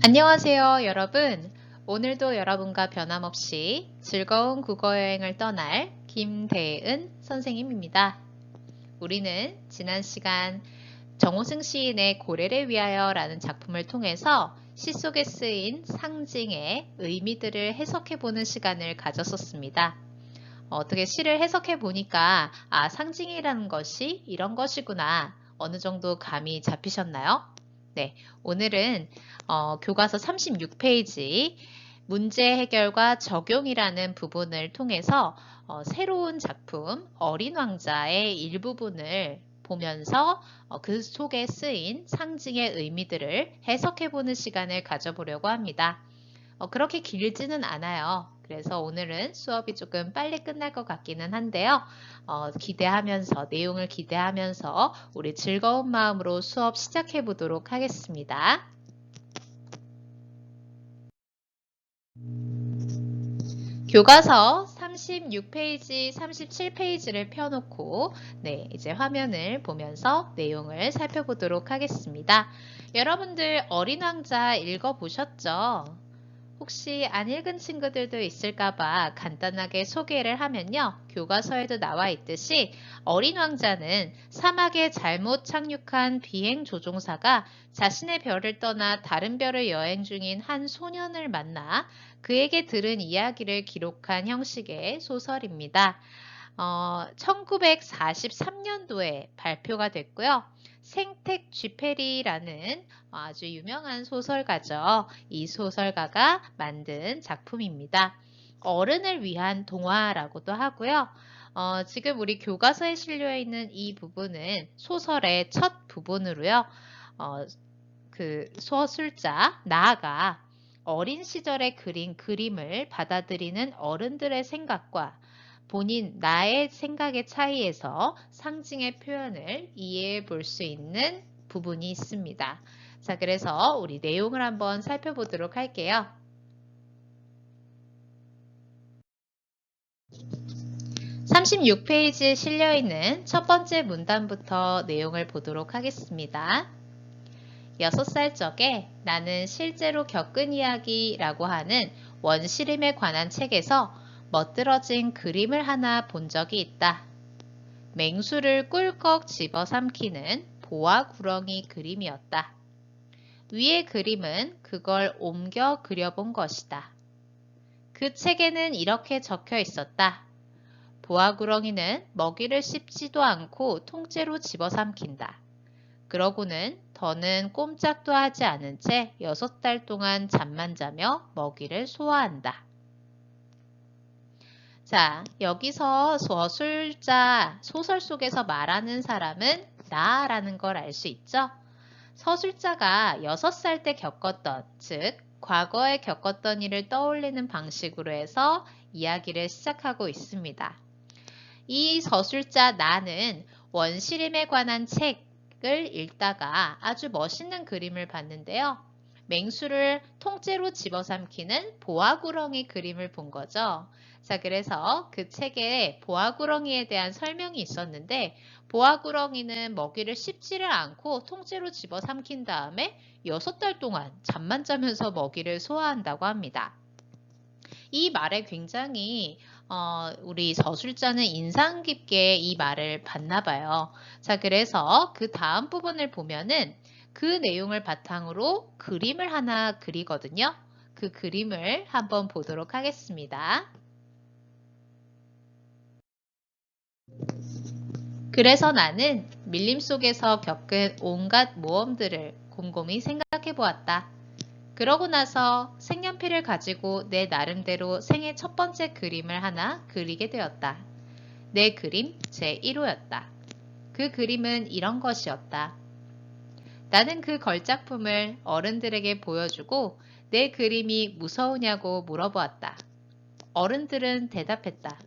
안녕하세요, 여러분. 오늘도 여러분과 변함없이 즐거운 국어여행을 떠날 김대은 선생님입니다. 우리는 지난 시간 정호승 시인의 고래를 위하여 라는 작품을 통해서 시 속에 쓰인 상징의 의미들을 해석해보는 시간을 가졌었습니다. 어떻게 시를 해석해보니까 상징이라는 것이 이런 것이구나 어느 정도 감이 잡히셨나요? 네, 오늘은 교과서 36페이지 문제 해결과 적용이라는 부분을 통해서 새로운 작품 어린 왕자의 일부분을 보면서 그 속에 쓰인 상징의 의미들을 해석해보는 시간을 가져보려고 합니다. 그렇게 길지는 않아요. 그래서 오늘은 수업이 조금 빨리 끝날 것 같기는 한데요. 내용을 기대하면서 우리 즐거운 마음으로 수업 시작해 보도록 하겠습니다. 교과서 36페이지, 37페이지를 펴놓고 이제 화면을 보면서 내용을 살펴보도록 하겠습니다. 여러분들 어린 왕자 읽어보셨죠? 혹시 안 읽은 친구들도 있을까봐 간단하게 소개를 하면요. 교과서에도 나와 있듯이 어린 왕자는 사막에 잘못 착륙한 비행 조종사가 자신의 별을 떠나 다른 별을 여행 중인 한 소년을 만나 그에게 들은 이야기를 기록한 형식의 소설입니다. 1943년도에 발표가 됐고요. 생텍 쥐페리라는 아주 유명한 소설가죠. 이 소설가가 만든 작품입니다. 어른을 위한 동화라고도 하고요. 지금 우리 교과서에 실려 있는 이 부분은 소설의 첫 부분으로요. 그 서술자 나가 어린 시절에 그린 그림을 받아들이는 어른들의 생각과 본인 나의 생각의 차이에서 상징의 표현을 이해해 볼 수 있는 부분이 있습니다. 자, 그래서 우리 내용을 한번 살펴보도록 할게요. 36페이지에 실려있는 첫 번째 문단부터 내용을 보도록 하겠습니다. 6살 적에 나는 실제로 겪은 이야기라고 하는 원시림에 관한 책에서 멋들어진 그림을 하나 본 적이 있다. 맹수를 꿀꺽 집어삼키는 보아구렁이 그림이었다. 위의 그림은 그걸 옮겨 그려본 것이다. 그 책에는 이렇게 적혀 있었다. 보아구렁이는 먹이를 씹지도 않고 통째로 집어삼킨다. 그러고는 더는 꼼짝도 하지 않은 채 6달 동안 잠만 자며 먹이를 소화한다. 자, 여기서 소설 속에서 말하는 사람은 나라는 걸 알 수 있죠? 서술자가 6살 때 겪었던, 즉 과거에 겪었던 일을 떠올리는 방식으로 해서 이야기를 시작하고 있습니다. 이 서술자 나는 원시림에 관한 책을 읽다가 아주 멋있는 그림을 봤는데요. 맹수를 통째로 집어삼키는 보아구렁이 그림을 본 거죠. 자, 그래서 그 책에 보아구렁이에 대한 설명이 있었는데 보아구렁이는 먹이를 씹지를 않고 통째로 집어삼킨 다음에 6달 동안 잠만 자면서 먹이를 소화한다고 합니다. 이 말에 굉장히 우리 서술자는 인상 깊게 이 말을 봤나 봐요. 자, 그래서 그 다음 부분을 보면은 그 내용을 바탕으로 그림을 하나 그리거든요. 그 그림을 한번 보도록 하겠습니다. 그래서 나는 밀림 속에서 겪은 온갖 모험들을 곰곰이 생각해 보았다. 그러고 나서 색연필을 가지고 내 나름대로 생애 첫 번째 그림을 하나 그리게 되었다. 내 그림 제1호였다. 그 그림은 이런 것이었다. 나는 그 걸작품을 어른들에게 보여주고 내 그림이 무서우냐고 물어보았다. 어른들은 대답했다.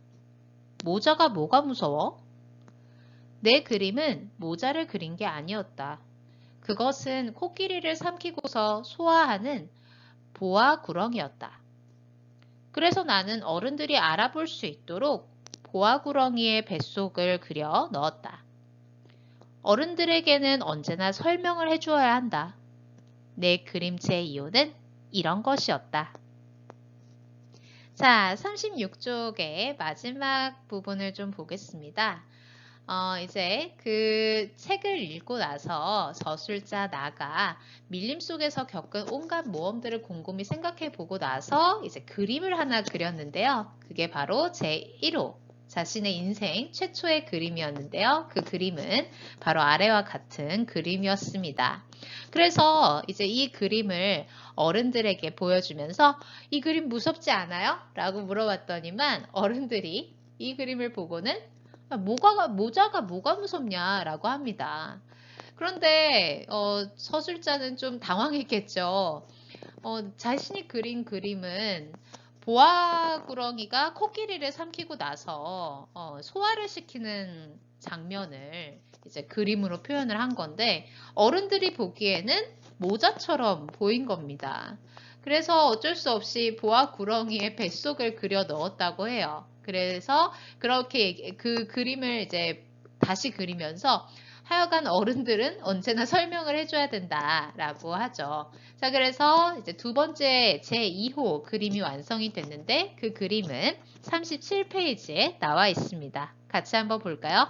모자가 뭐가 무서워? 내 그림은 모자를 그린 게 아니었다. 그것은 코끼리를 삼키고서 소화하는 보아구렁이었다. 그래서 나는 어른들이 알아볼 수 있도록 보아구렁이의 뱃속을 그려 넣었다. 어른들에게는 언제나 설명을 해주어야 한다. 내 그림체의 이유는 이런 것이었다. 자, 36쪽의 마지막 부분을 좀 보겠습니다. 이제 그 책을 읽고 나서 저술자 나가 밀림 속에서 겪은 온갖 모험들을 곰곰이 생각해 보고 나서 이제 그림을 하나 그렸는데요. 그게 바로 제1호 자신의 인생 최초의 그림이었는데요. 그 그림은 바로 아래와 같은 그림이었습니다. 그래서 이제 이 그림을 어른들에게 보여주면서 이 그림 무섭지 않아요? 라고 물어봤더니만 어른들이 이 그림을 보고는 모자가 뭐가 무섭냐라고 합니다. 그런데 서술자는 좀 당황했겠죠. 자신이 그린 그림은 보아구렁이가 코끼리를 삼키고 나서 소화를 시키는 장면을 이제 그림으로 표현을 한 건데 어른들이 보기에는 모자처럼 보인 겁니다. 그래서 어쩔 수 없이 보아구렁이의 뱃속을 그려 넣었다고 해요. 그래서 그렇게 그 그림을 이제 다시 그리면서 하여간 어른들은 언제나 설명을 해줘야 된다라고 하죠. 자, 그래서 이제 두 번째 제2호 그림이 완성이 됐는데 그 그림은 37페이지에 나와 있습니다. 같이 한번 볼까요?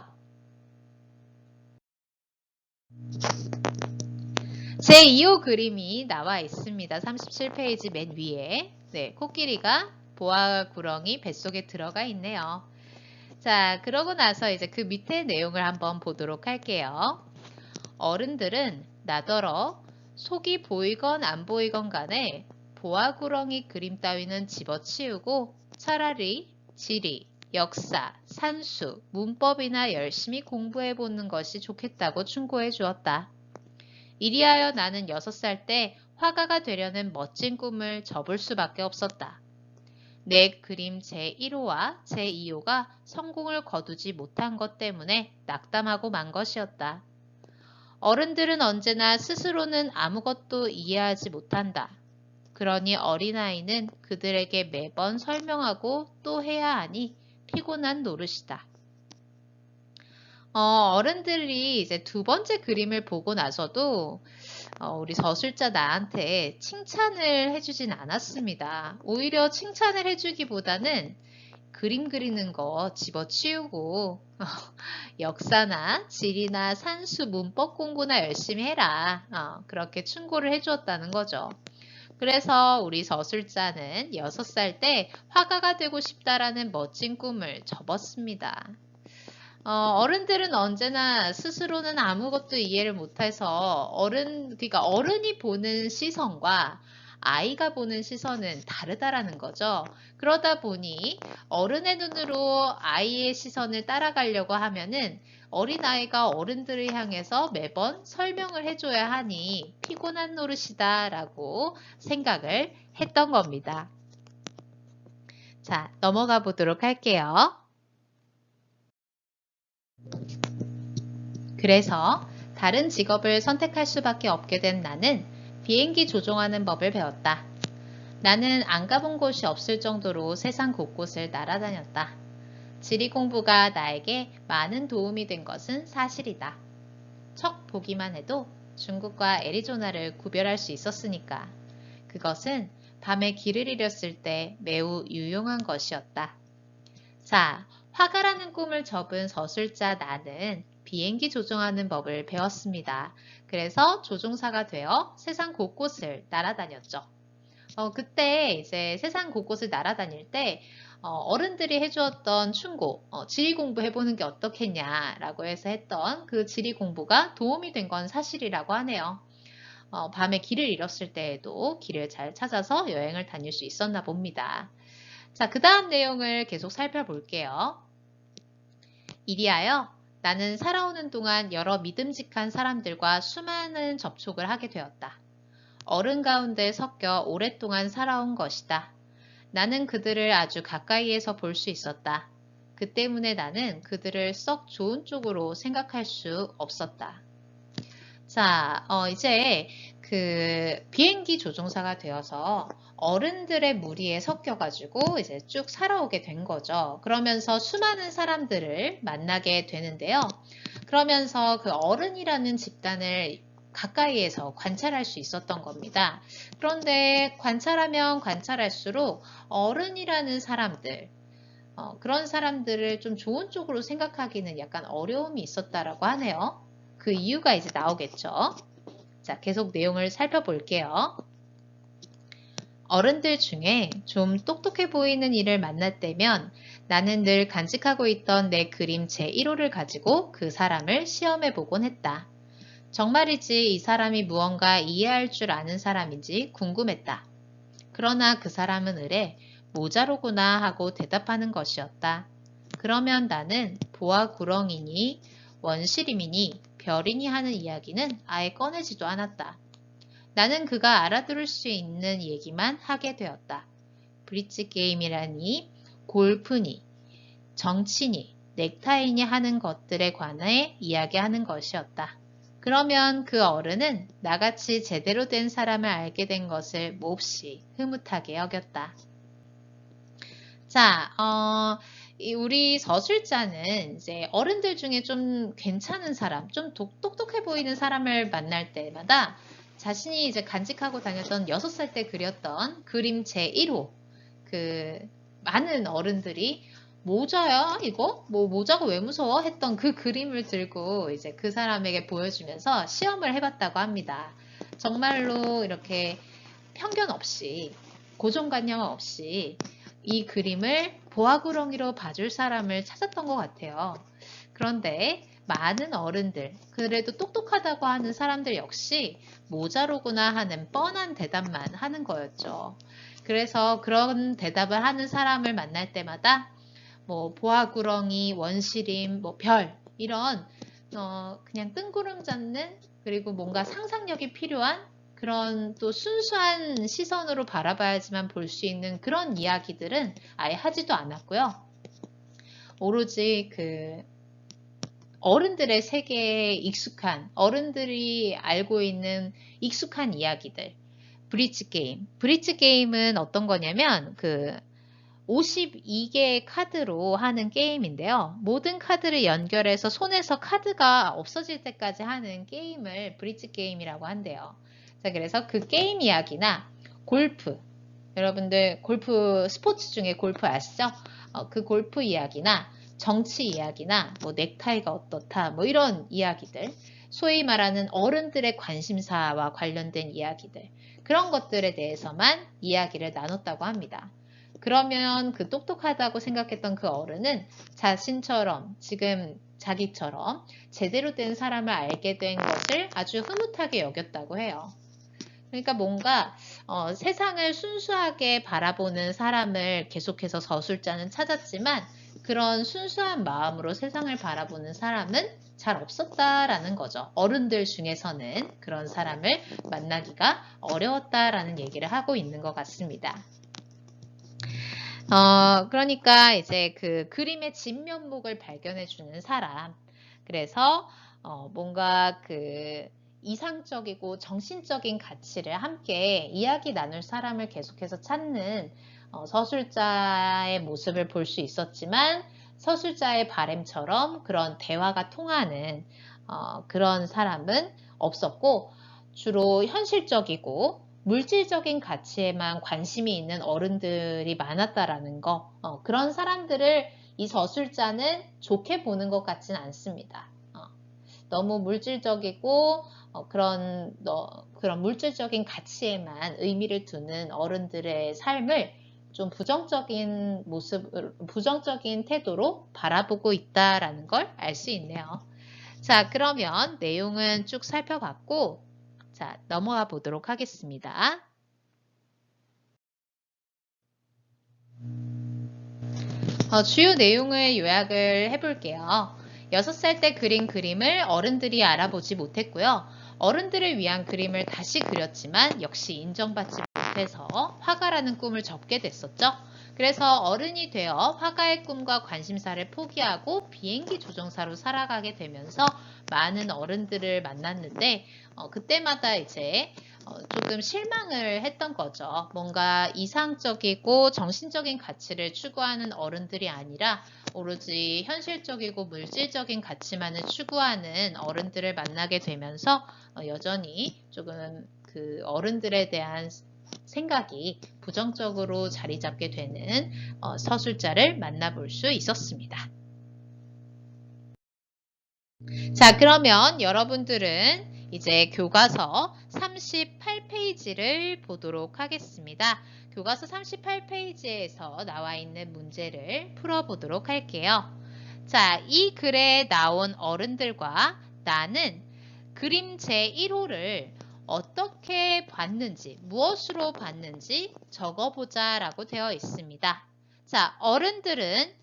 제2호 그림이 나와 있습니다. 37페이지 맨 위에. 네, 코끼리가 보아구렁이 뱃속에 들어가 있네요. 자, 그러고 나서 이제 그 밑에 내용을 한번 보도록 할게요. 어른들은 나더러 속이 보이건 안 보이건 간에 보아구렁이 그림 따위는 집어치우고 차라리 지리, 역사, 산수, 문법이나 열심히 공부해보는 것이 좋겠다고 충고해 주었다. 이리하여 나는 6살 때 화가가 되려는 멋진 꿈을 접을 수밖에 없었다. 내 그림 제1호와 제2호가 성공을 거두지 못한 것 때문에 낙담하고 만 것이었다. 어른들은 언제나 스스로는 아무것도 이해하지 못한다. 그러니 어린아이는 그들에게 매번 설명하고 또 해야 하니 피곤한 노릇이다. 어른들이 이제 두 번째 그림을 보고 나서도 우리 서술자 나한테 칭찬을 해주진 않았습니다. 오히려 칭찬을 해주기보다는 그림 그리는 거 집어치우고 역사나 지리나 산수, 문법 공부나 열심히 해라. 그렇게 충고를 해주었다는 거죠. 그래서 우리 서술자는 6살 때 화가가 되고 싶다라는 멋진 꿈을 접었습니다. 어른들은 언제나 스스로는 아무것도 이해를 못해서 그러니까 어른이 보는 시선과 아이가 보는 시선은 다르다라는 거죠. 그러다 보니 어른의 눈으로 아이의 시선을 따라가려고 하면은 어린아이가 어른들을 향해서 매번 설명을 해줘야 하니 피곤한 노릇이다 라고 생각을 했던 겁니다. 자, 넘어가 보도록 할게요. 그래서 다른 직업을 선택할 수밖에 없게 된 나는 비행기 조종하는 법을 배웠다. 나는 안 가본 곳이 없을 정도로 세상 곳곳을 날아다녔다. 지리 공부가 나에게 많은 도움이 된 것은 사실이다. 척 보기만 해도 중국과 애리조나를 구별할 수 있었으니까. 그것은 밤에 길을 잃었을 때 매우 유용한 것이었다. 자, 화가라는 꿈을 접은 서술자 나는 비행기 조종하는 법을 배웠습니다. 그래서 조종사가 되어 세상 곳곳을 날아다녔죠. 그때 이제 세상 곳곳을 날아다닐 때 어른들이 해주었던 충고, 지리 공부해보는 게 어떻겠냐라고 해서 했던 그 지리 공부가 도움이 된 건 사실이라고 하네요. 밤에 길을 잃었을 때에도 길을 잘 찾아서 여행을 다닐 수 있었나 봅니다. 자, 그 다음 내용을 계속 살펴볼게요. 이리하여 나는 살아오는 동안 여러 믿음직한 사람들과 수많은 접촉을 하게 되었다. 어른 가운데 섞여 오랫동안 살아온 것이다. 나는 그들을 아주 가까이에서 볼 수 있었다. 그 때문에 나는 그들을 썩 좋은 쪽으로 생각할 수 없었다. 자, 이제 그 비행기 조종사가 되어서 어른들의 무리에 섞여가지고 이제 쭉 살아오게 된 거죠. 그러면서 수많은 사람들을 만나게 되는데요. 그러면서 그 어른이라는 집단을 가까이에서 관찰할 수 있었던 겁니다. 그런데 관찰하면 관찰할수록 어른이라는 사람들, 그런 사람들을 좀 좋은 쪽으로 생각하기는 약간 어려움이 있었다라고 하네요. 그 이유가 이제 나오겠죠. 자, 계속 내용을 살펴볼게요. 어른들 중에 좀 똑똑해 보이는 이를 만날 때면 나는 늘 간직하고 있던 내 그림 제1호를 가지고 그 사람을 시험해 보곤 했다. 정말이지 이 사람이 무언가 이해할 줄 아는 사람인지 궁금했다. 그러나 그 사람은 으레 모자로구나 하고 대답하는 것이었다. 그러면 나는 보아구렁이니 원시림이니 별이니 하는 이야기는 아예 꺼내지도 않았다. 나는 그가 알아들을 수 있는 얘기만 하게 되었다. 브릿지 게임이라니, 골프니, 정치니, 넥타이니 하는 것들에 관해 이야기하는 것이었다. 그러면 그 어른은 나같이 제대로 된 사람을 알게 된 것을 몹시 흐뭇하게 여겼다. 자, 우리 서술자는 이제 어른들 중에 좀 괜찮은 사람, 좀 똑똑해 보이는 사람을 만날 때마다 자신이 이제 간직하고 다녔던 6살 때 그렸던 그림 제1호, 그 많은 어른들이 모자야 이거? 뭐 모자가 왜 무서워? 했던 그 그림을 들고 이제 그 사람에게 보여주면서 시험을 해봤다고 합니다. 정말로 이렇게 편견 없이 고정관념 없이 이 그림을 보아구렁이로 봐줄 사람을 찾았던 것 같아요. 그런데 많은 어른들, 그래도 똑똑하다고 하는 사람들 역시 모자로구나 하는 뻔한 대답만 하는 거였죠. 그래서 그런 대답을 하는 사람을 만날 때마다 뭐 보아구렁이, 원시림, 뭐 별 이런 그냥 뜬구름 잡는 그리고 뭔가 상상력이 필요한 그런 또 순수한 시선으로 바라봐야지만 볼 수 있는 그런 이야기들은 아예 하지도 않았고요. 오로지 그 어른들의 세계에 익숙한, 어른들이 알고 있는 익숙한 이야기들. 브릿지 게임. 브릿지 게임은 어떤 거냐면 그 52개의 카드로 하는 게임인데요. 모든 카드를 연결해서 손에서 카드가 없어질 때까지 하는 게임을 브릿지 게임이라고 한대요. 자, 그래서 그 게임 이야기나 골프. 여러분들 골프 스포츠 중에 골프 아시죠? 그 골프 이야기나 정치 이야기나 뭐 넥타이가 어떻다 뭐 이런 이야기들, 소위 말하는 어른들의 관심사와 관련된 이야기들, 그런 것들에 대해서만 이야기를 나눴다고 합니다. 그러면 그 똑똑하다고 생각했던 그 어른은 자신처럼 지금 자기처럼 제대로 된 사람을 알게 된 것을 아주 흐뭇하게 여겼다고 해요. 그러니까 뭔가 세상을 순수하게 바라보는 사람을 계속해서 서술자는 찾았지만 그런 순수한 마음으로 세상을 바라보는 사람은 잘 없었다라는 거죠. 어른들 중에서는 그런 사람을 만나기가 어려웠다라는 얘기를 하고 있는 것 같습니다. 그러니까 이제 그 그림의 진면목을 발견해주는 사람. 그래서 뭔가 그 이상적이고 정신적인 가치를 함께 이야기 나눌 사람을 계속해서 찾는 서술자의 모습을 볼 수 있었지만 서술자의 바램처럼 그런 대화가 통하는 그런 사람은 없었고 주로 현실적이고 물질적인 가치에만 관심이 있는 어른들이 많았다라는 거, 그런 사람들을 이 서술자는 좋게 보는 것 같지는 않습니다. 너무 물질적이고 그런 물질적인 가치에만 의미를 두는 어른들의 삶을 좀 부정적인 부정적인 태도로 바라보고 있다라는 걸 알 수 있네요. 자, 그러면 내용은 쭉 살펴봤고, 자, 넘어가 보도록 하겠습니다. 주요 내용을 요약을 해볼게요. 6살 때 그린 그림을 어른들이 알아보지 못했고요. 어른들을 위한 그림을 다시 그렸지만 역시 인정받지 앞에서 화가라는 꿈을 접게 됐었죠. 그래서 어른이 되어 화가의 꿈과 관심사를 포기하고 비행기 조종사로 살아가게 되면서 많은 어른들을 만났는데 그때마다 이제 조금 실망을 했던 거죠. 뭔가 이상적이고 정신적인 가치를 추구하는 어른들이 아니라 오로지 현실적이고 물질적인 가치만을 추구하는 어른들을 만나게 되면서 여전히 조금 그 어른들에 대한 생각이 부정적으로 자리 잡게 되는 서술자를 만나볼 수 있었습니다. 자, 그러면 여러분들은 이제 교과서 38페이지를 보도록 하겠습니다. 교과서 38페이지에서 나와 있는 문제를 풀어보도록 할게요. 자, 이 글에 나온 어른들과 나는 그림 제1호를 어떻게 봤는지, 무엇으로 봤는지 적어보자 라고 되어 있습니다. 자, 어른들은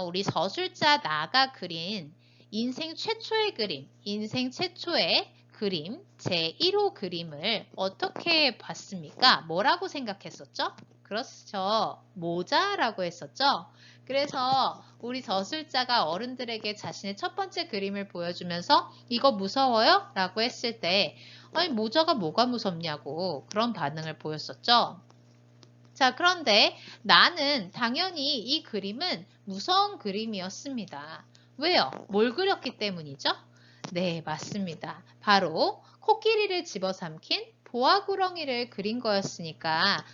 우리 서술자 나가 그린 인생 최초의 그림, 인생 최초의 그림, 제1호 그림을 어떻게 봤습니까? 뭐라고 생각했었죠? 그렇죠. 모자라고 했었죠. 그래서 우리 서술자가 어른들에게 자신의 첫 번째 그림을 보여주면서 이거 무서워요? 라고 했을 때 아니 모자가 뭐가 무섭냐고 그런 반응을 보였었죠. 자, 그런데 나는 당연히 이 그림은 무서운 그림이었습니다. 왜요? 뭘 그렸기 때문이죠? 네, 맞습니다. 바로 코끼리를 집어삼킨 보아구렁이를 그린 거였으니까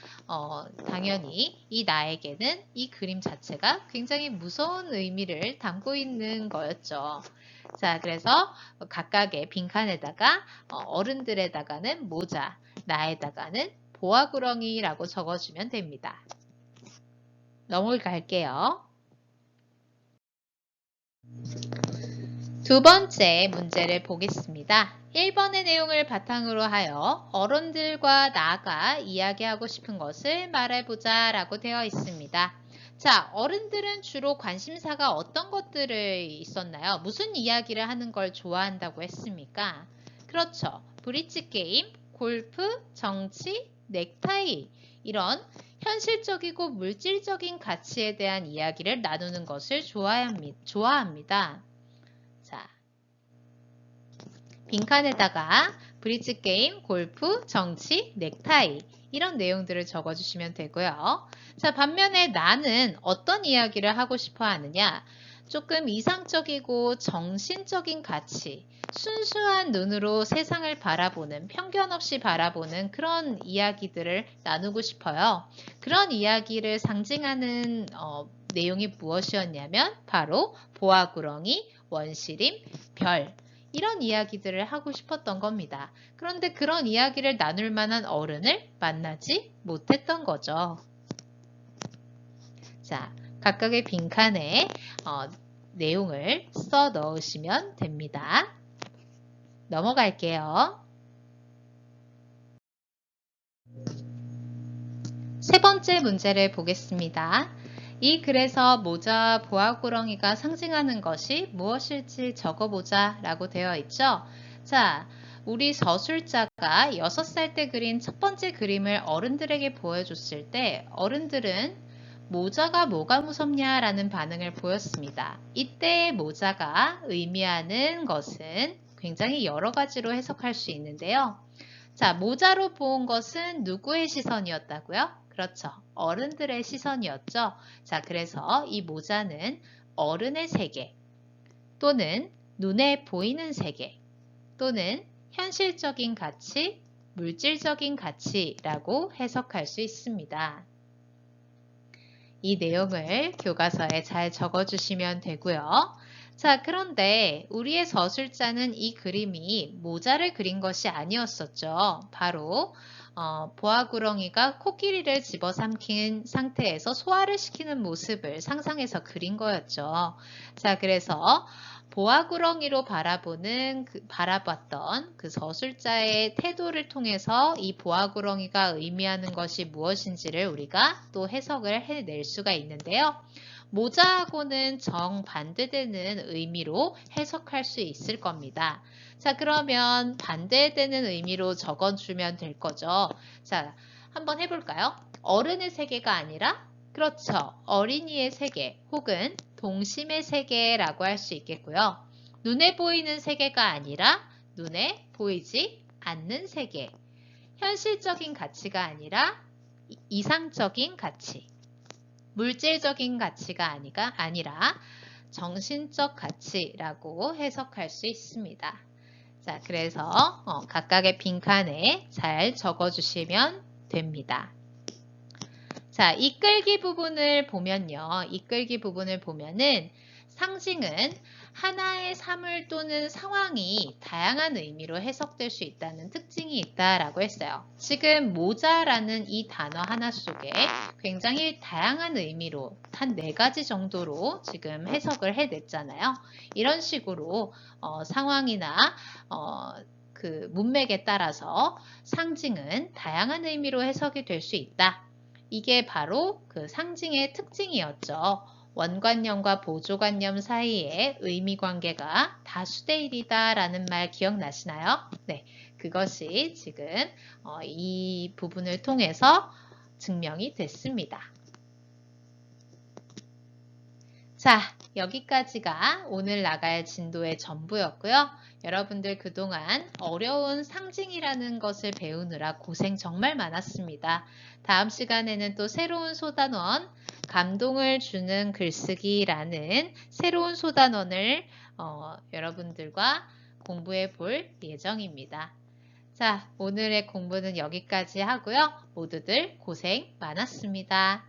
당연히 이 나에게는 이 그림 자체가 굉장히 무서운 의미를 담고 있는 거였죠. 자, 그래서 각각의 빈칸에다가 어른들에다가는 모자, 나에다가는 보아구렁이라고 적어주면 됩니다. 넘어갈게요. 두 번째 문제를 보겠습니다. 1번의 내용을 바탕으로 하여 어른들과 나가 이야기하고 싶은 것을 말해보자 라고 되어 있습니다. 자, 어른들은 주로 관심사가 어떤 것들을 있었나요? 무슨 이야기를 하는 걸 좋아한다고 했습니까? 그렇죠. 브릿지 게임, 골프, 정치, 넥타이 이런 현실적이고 물질적인 가치에 대한 이야기를 나누는 것을 좋아합니다. 자, 빈칸에다가 브릿지 게임, 골프, 정치, 넥타이 이런 내용들을 적어주시면 되고요. 자, 반면에 나는 어떤 이야기를 하고 싶어 하느냐? 조금 이상적이고 정신적인 가치, 순수한 눈으로 세상을 바라보는, 편견 없이 바라보는 그런 이야기들을 나누고 싶어요. 그런 이야기를 상징하는 내용이 무엇이었냐면 바로 보아구렁이, 원시림, 별 이런 이야기들을 하고 싶었던 겁니다. 그런데 그런 이야기를 나눌 만한 어른을 만나지 못했던 거죠. 자, 각각의 빈칸에 내용을 써 넣으시면 됩니다. 넘어갈게요. 세 번째 문제를 보겠습니다. 이 글에서 모자 보아구렁이가 상징하는 것이 무엇일지 적어보자 라고 되어 있죠. 자, 우리 서술자가 6살 때 그린 첫 번째 그림을 어른들에게 보여줬을 때 어른들은 모자가 뭐가 무섭냐 라는 반응을 보였습니다. 이때 모자가 의미하는 것은 굉장히 여러 가지로 해석할 수 있는데요. 자, 모자로 본 것은 누구의 시선이었다고요? 그렇죠. 어른들의 시선이었죠. 자, 그래서 이 모자는 어른의 세계 또는 눈에 보이는 세계 또는 현실적인 가치, 물질적인 가치라고 해석할 수 있습니다. 이 내용을 교과서에 잘 적어주시면 되고요. 자, 그런데 우리의 서술자는 이 그림이 모자를 그린 것이 아니었었죠. 바로 보아구렁이가 코끼리를 집어삼킨 상태에서 소화를 시키는 모습을 상상해서 그린 거였죠. 자, 그래서 보아구렁이로 바라봤던 그 서술자의 태도를 통해서 이 보아구렁이가 의미하는 것이 무엇인지를 우리가 또 해석을 해낼 수가 있는데요. 모자하고는 정반대되는 의미로 해석할 수 있을 겁니다. 자, 그러면 반대되는 의미로 적어주면 될 거죠. 자, 한번 해볼까요? 어른의 세계가 아니라 그렇죠. 어린이의 세계 혹은 동심의 세계라고 할 수 있겠고요. 눈에 보이는 세계가 아니라 눈에 보이지 않는 세계. 현실적인 가치가 아니라 이상적인 가치. 물질적인 가치가 아니라 정신적 가치라고 해석할 수 있습니다. 자, 그래서 각각의 빈칸에 잘 적어주시면 됩니다. 자, 이끌기 부분을 보면은 상징은 하나의 사물 또는 상황이 다양한 의미로 해석될 수 있다는 특징이 있다라고 했어요. 지금 모자라는 이 단어 하나 속에 굉장히 다양한 의미로 한 4가지 정도로 지금 해석을 해냈잖아요. 이런 식으로 상황이나 그 문맥에 따라서 상징은 다양한 의미로 해석이 될 수 있다. 이게 바로 그 상징의 특징이었죠. 원관념과 보조관념 사이의 의미 관계가 다수대 1이다 라는 말 기억나시나요? 네, 그것이 지금 이 부분을 통해서 증명이 됐습니다. 자, 여기까지가 오늘 나갈 진도의 전부였고요. 여러분들 그동안 어려운 상징이라는 것을 배우느라 고생 정말 많았습니다. 다음 시간에는 또 새로운 소단원, 감동을 주는 글쓰기라는 새로운 소단원을 여러분들과 공부해 볼 예정입니다. 자, 오늘의 공부는 여기까지 하고요. 모두들 고생 많았습니다.